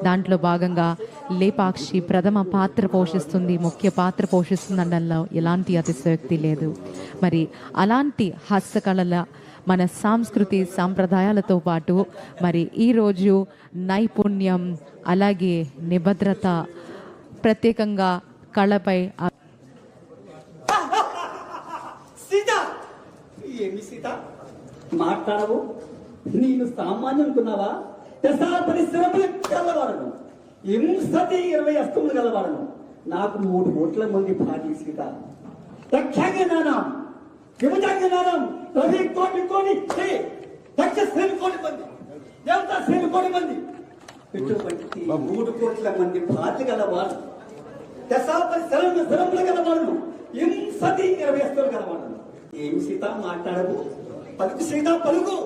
దాంట్లో భాగంగా లేపాక్షి ప్రథమ పాత్ర పోషిస్తుంది, ముఖ్య పాత్ర పోషిస్తుంది అనడంలో ఎలాంటి అతిశయోక్తి లేదు. మరి అలాంటి హస్తకళల మన సంస్కృతి సాంప్రదాయాలతో పాటు మరి ఈరోజు నైపుణ్యం అలాగే నిబద్ధత ప్రత్యేకంగా కళపై ఏమి సీత మాట్లాడవు? నేను సామాన్యం అనుకున్నావా? పరిశ్రమలు గలవాడను, హింసతి 20 అస్తములు గలవాడను. నాకు 3 కోట్ల మంది భార్య సీత. దక్షజ్ఞానం హిమజజ్ఞానం రవి కోటి కోటి దక్ష శ్రేణి కోటి మంది దేవతా శ్రేణి కోటి మంది ఇటువంటి 3 కోట్ల మంది భార్య గలవాడు. పరిశ్రమలు గలవాడను, హింసతి 20 అస్తములు గలవాడను. ఏమి సీత మాట్లాడవు? పలుకు సీత పలుకు.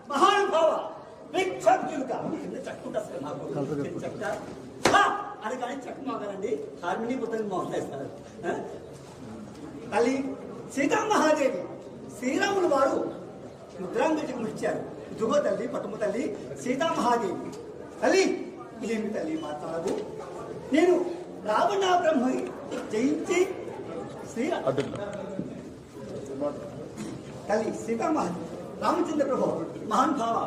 మహానుభావ అని కానీ చక్క మోగాలండి, హార్మోని పుస్తకం మోసేస్తారు. తల్లి సీతామహాదేవి శ్రీరాములు వారు ముద్రాంగజకు ఇచ్చారు. ఇదిగో తల్లి పట్టుము తల్లి సీతామహాదేవి. తల్లి ఏమి తల్లి మాట్లాడదు? నేను రావణ బ్రహ్మ జయించి తల్లి సీతామహాదేవి రామచంద్ర ప్రభు మహానుభావ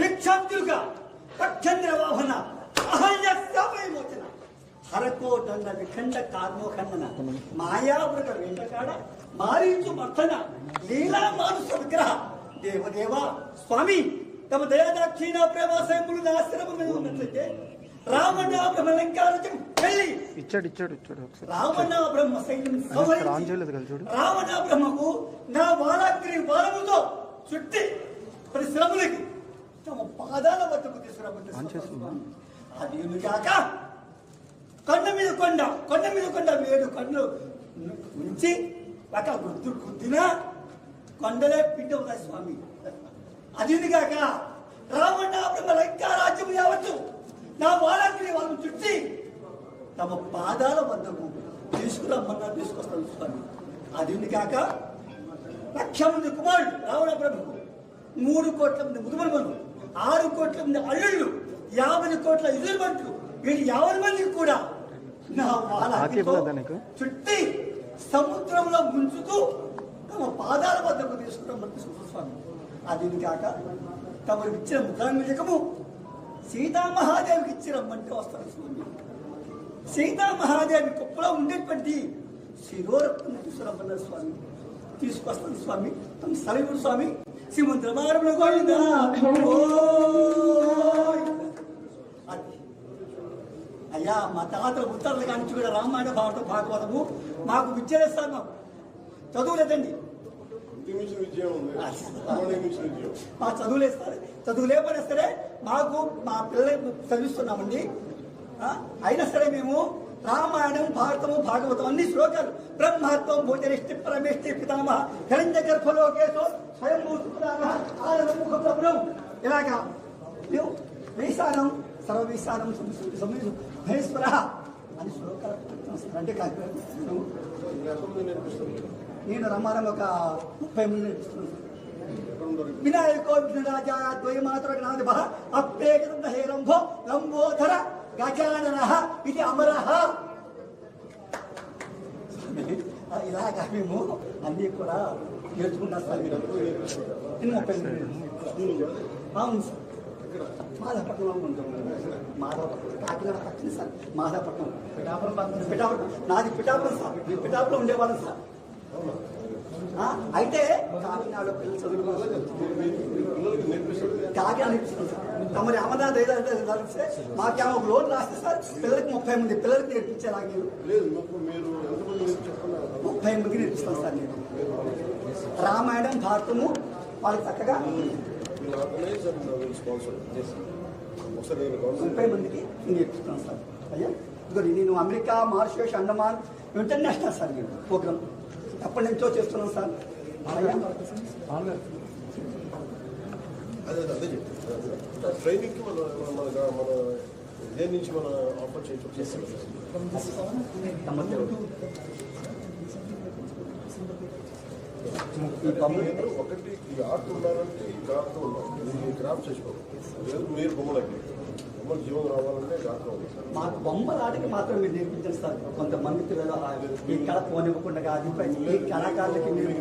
విక్షాంతులుగా పక్షంద్ర వాహన అహల్యమోచన హరకోటన్న విఖండ కార్మోఖండన మాయావృత వెంటకాడ మారీచు మర్తన లీలా మానుస విగ్రహ దేవదేవ స్వామి తమ దయాదాక్షిణ ప్రేమాశయములు ఆశ్రమం మీద ఉన్నట్లయితే రావణ బ్రహ్మలంకారజం వెళ్ళి ఇచ్చాడు రావణ బ్రహ్మ సైన్యం రావణ బ్రహ్మకు నా వాలాగ్రి బాలముతో చుట్టి పరిశ్రమలకి తమ పాదాల వద్దకు తీసుకురాబట్టి అది కాక కొండ మీద కొండ 7 కొండలు ఉంచి ఒక గుర్తు గుద్దినా కొండలే పిండి అవుతాయి స్వామి. అది కాక రావణ బ్రహ్మలంకారాజ్యం యావత్తు నా వాలాగ్రి వాళ్ళని చుట్టి తమ పాదాల వద్దకు తీసుకురమ్మన్నా తీసుకొస్తాను స్వామి. అది కాక 1,00,000 మంది కుమారుడు రావణ ప్రభుకు, 3 కోట్ల మంది ముదుమనుమలు, 6 కోట్ల మంది అల్లుళ్ళు, 50 కోట్ల ఎదురుబంట్లు, వీళ్ళు 50 మందికి కూడా నా వాలాగ్రితో చుట్టి సముద్రంలో ముంచుతూ తమ పాదాల వద్దకు తీసుకురమ్మని తీసుకొస్తాను స్వామి. అది కాక తమరు ఇచ్చిన ముద్రాంగజకము సీతామహాదేవికి ఇచ్చిరమ్మంటే వస్తారు స్వామి. సీతామహాదేవి కుప్పలో ఉండేటువంటి శిరోరత్నం తీసుకురమ్మన్నారు స్వామి. తీసుకొస్తాను స్వామి. తమ సరైన స్వామి శ్రీమంత్రమారంలో గోవిందా. అయ్యా మా తాతల ఉత్తరాల కానించి కూడా రామాయణ భాగవతము మాకు విద్యలేస్తాను. మాకు చదువు లేదండి, మా చదువులేస్తారు. చదువు లేకపోయినా సరే మాకు మా పిల్లలు చదివిస్తున్నామండి. అయినా సరే మేము రామాయణం భారతము భాగవతం అన్ని శ్లోకాలు బ్రహ్మత్వం భోజనిష్టి పరమేష్టి పితామహ హిరణ్య గర్భలోకేశో స్వయం ఆనందం ఇలాగా మేము వేసానం సర్వవేశానం మహేశ్వర అని శ్లోకాలు అంటే కాదు. నేను రమ్మారం ఒక 30 మంది నేర్పిస్తున్నాను. వినాయకో విఘ్నరాజా ద్వయమాత్ర అప్పేకం హేరంభో లంబోధర గజానన ఇది అమరహ. ఇలాగా మేము అన్నీ కూడా నేర్చుకుంటాం సార్. 30 అవును సార్. మాధవపట్నంలో ఉంటాం. మాధవపట్నం కాకినాడ పక్కన సార్. మాధవపట్నం పిఠాపురం నాది పిఠాపురం సార్. పిఠాపురం ఉండేవాళ్ళం సార్. అయితే కాకినాడలో పిల్లలు చదువుకోవాలి, కాకినాడ నేర్పిస్తాం సార్. తమరి అమర్నాథ్ ఏదైతే జరిగితే మాకేమో ఒక లోన్ రాస్తే సార్ పిల్లలకి 30 మంది పిల్లలకి నేర్పించేలాగే 30 మందికి నేర్పిస్తాను సార్ నేను. రామాయణం భారతము వాళ్ళకి చక్కగా 30 మందికి నేర్పిస్తాను సార్. అయ్యా ఇదిగో నేను America, Mauritius, Andaman international sir నేను ప్రోగ్రామ్ ఎప్పటి నుంచో చేస్తున్నాను సార్. అయ్యా ట్రైనింగ్ కి మన దేని నుంచి మన ఆఫర్ చేస్తాం. ఒకటి ఈ ఆర్ట్ ఉండాలంటే ఈ క్రాఫ్ట్ ఉండాలి. ఈ క్రాఫ్ట్ చేసుకోవాలి. మీరు బొమ్మలకి బొమ్మలు జీవం రావాలంటే క్రాఫ్ట్ ఉంది. మాకు బొమ్మల ఆటకి మాత్రం మీరు నేర్పించారు సార్. కొంతమంది పిల్లలు ఈ కళ పోనివ్వకుండా అది ఈ కళాకారులకి మీరు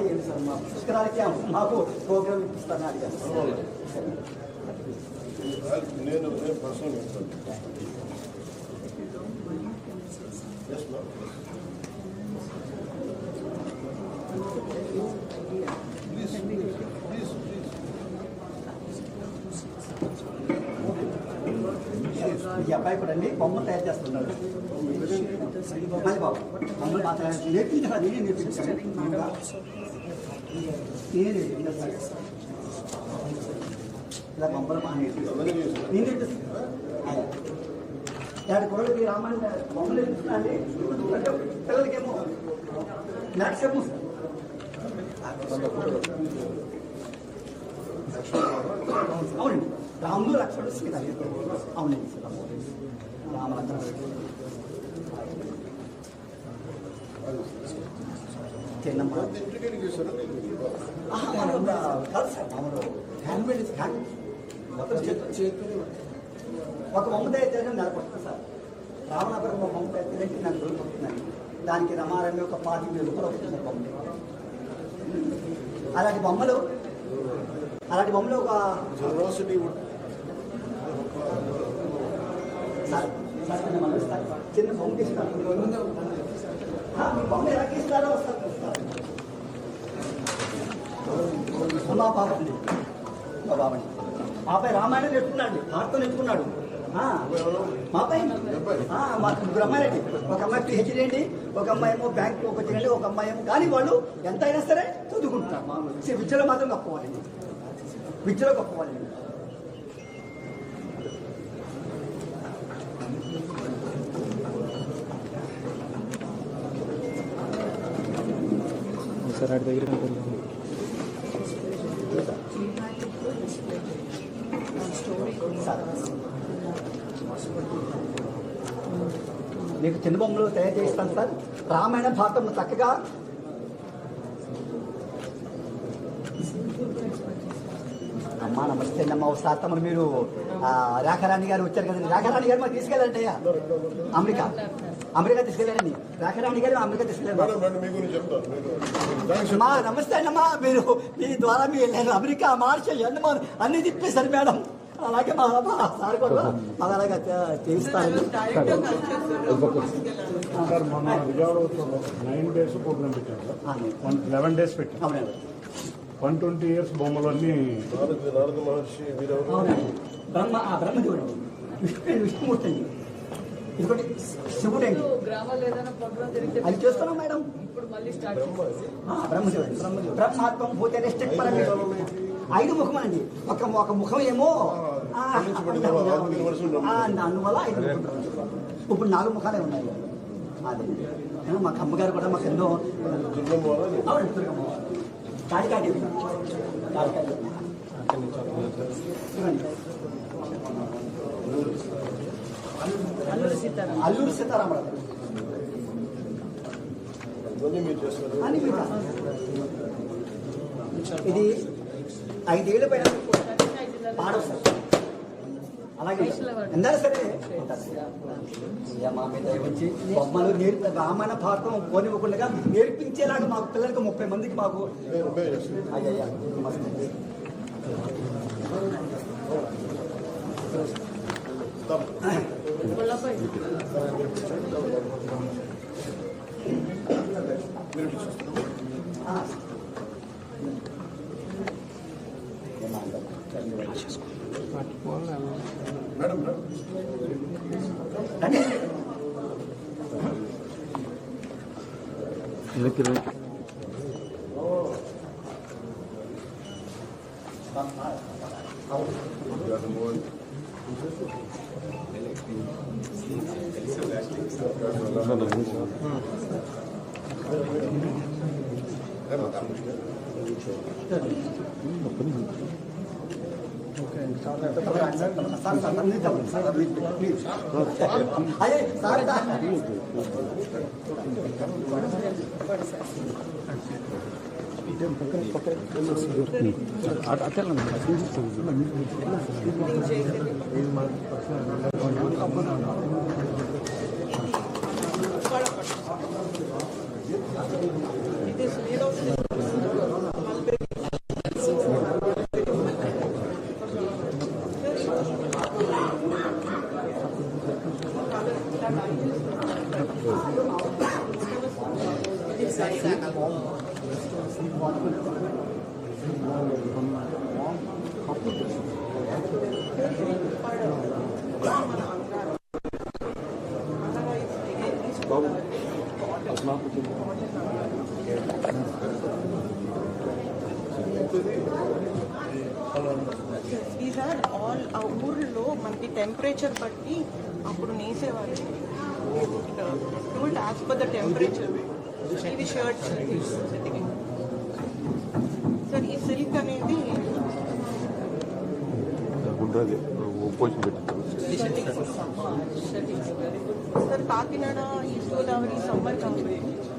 ఏంటి సార్ మా పుష్కరాలకి మాకు ప్రోగ్రామ్ ఇప్పిస్తాను అడిగాను. నేను పర్సనల్ చెప్తాను. ఈ అబ్బాయి కూడా అండి బొమ్మ తయారు చేస్తున్నాడు. మళ్ళీ బాబు బొమ్మలు మాత్రం నేర్పించాలి. నేనే నేర్పించాను. ఇలా బొమ్మలు మా నేర్పిస్తాను. నేను నేర్పిస్తాను. కోళ్ళకి రామాయణ బొమ్మలు నేర్పిస్తున్నా అండి. పిల్లలకేమో మ్యాథ్స్ ఏమో అవునండి. రాముడు లక్ష్మణుడు సీత. అవునండి సార్. రామలక్ష్మణుడు చిన్నమ్మ కాదు సార్. మామూలు హ్యాండ్మేడ్ ఒక బొమ్మ తయారు చేయడం నెలకొస్తుంది సార్. రావణాపురం ఒక బొమ్మ తయారు చేయడానికి నాకు రోజులు పడుతుందండి. దానికి రమారమి ఒక 25,000 రూపాయలు అవుతుంది సార్ బొమ్మ. అలాంటి బొమ్మలు ఒక చిన్న బొమ్మ తీస్తారు. బొమ్మ ఎలా తీస్తారో వస్తారు చూస్తారు. మా బాబండి మాపై రామాయణం నేర్చుకున్నాడు, భారతం నేర్చుకున్నాడు. మాపై మాకు ముగ్గురు అమ్మాయిలండి. ఒక అమ్మాయి PhD అండి, ఒక అమ్మాయి ఏమో బ్యాంక్ వచ్చిందండి, ఒక అమ్మాయి ఏమో. కానీ వాళ్ళు ఎంత అయినా సరే చదువుకుంటున్నారు. మా విద్యలో మాత్రం గొప్పవాళ్ళండి. విద్యలో గొప్పవాళ్ళండి. సార్ అటు దగ్గర మీకు చిన్న బొమ్మలు తయారు చేస్తాను సార్. రామాయణ భారతం చక్కగా అమ్మా నమస్తే అమ్మ. ఒకసారి తమరు మీరు రేఖారాణి గారు వచ్చారు కదండి. రేఖారాణి గారు మాకు తీసుకెళ్ళండి అయ్యా. అమెరికా తీసుకెళ్ళారండి. రేఖారాణి గారు అమెరికా తీసుకెళ్ళారు. మా నమస్తే అన్నమ్మా. మీరు మీ ద్వారా మీ వెళ్ళాను అమెరికా, మారిషస్, అండమాన్ అన్ని తిప్పేశారు మేడం. అలాగే మా సార్ కూడా మాకు అలాగే చేయిస్తారు. సార్ మన విజయవాడ 9 days ప్రోగ్రామ్ పెట్టాం సార్. 11 days పెట్టాం. 120 years బొమ్మలు అన్ని నారద మహర్షి బ్రహ్మదేవుడు విష్ణుమూర్తి అండి. ఇంకోటి శివుడు అండి. అది చేస్తున్నాం మేడం. బ్రహ్మదేవుడు బ్రహ్మాత్మం భూతే పరమేశ్వరుడు. 5 ముఖం అండి. ఒక ముఖం ఏమో అందువల్ల 5 ముఖం. ఇప్పుడు 4 ముఖాలే ఉన్నాయి. అదే మాకు అమ్మగారు కూడా మాకు ఎన్నో కాళికాటి అల్లూరు సీతారామరాజు ఇది 5 ఏళ్ళ పైన పాడవు సార్. అలాగే ఎందాలి సరే మా మీద వచ్చి బొమ్మలు రామాయణ భారతం పోనివ్వకుండా నేర్పించేలాగా మాకు పిల్లలకి 30 మందికి మాకు అయ్యా These are all ఆ ఊర్లో మనకి టెంపరేచర్ బట్టి అప్పుడు నేసేవాళ్ళు. Do it as per the temperature. ఇది షర్ట్ సార్. ఈ సిల్క్ అనేది sir Kakinada, east Godavari, summer company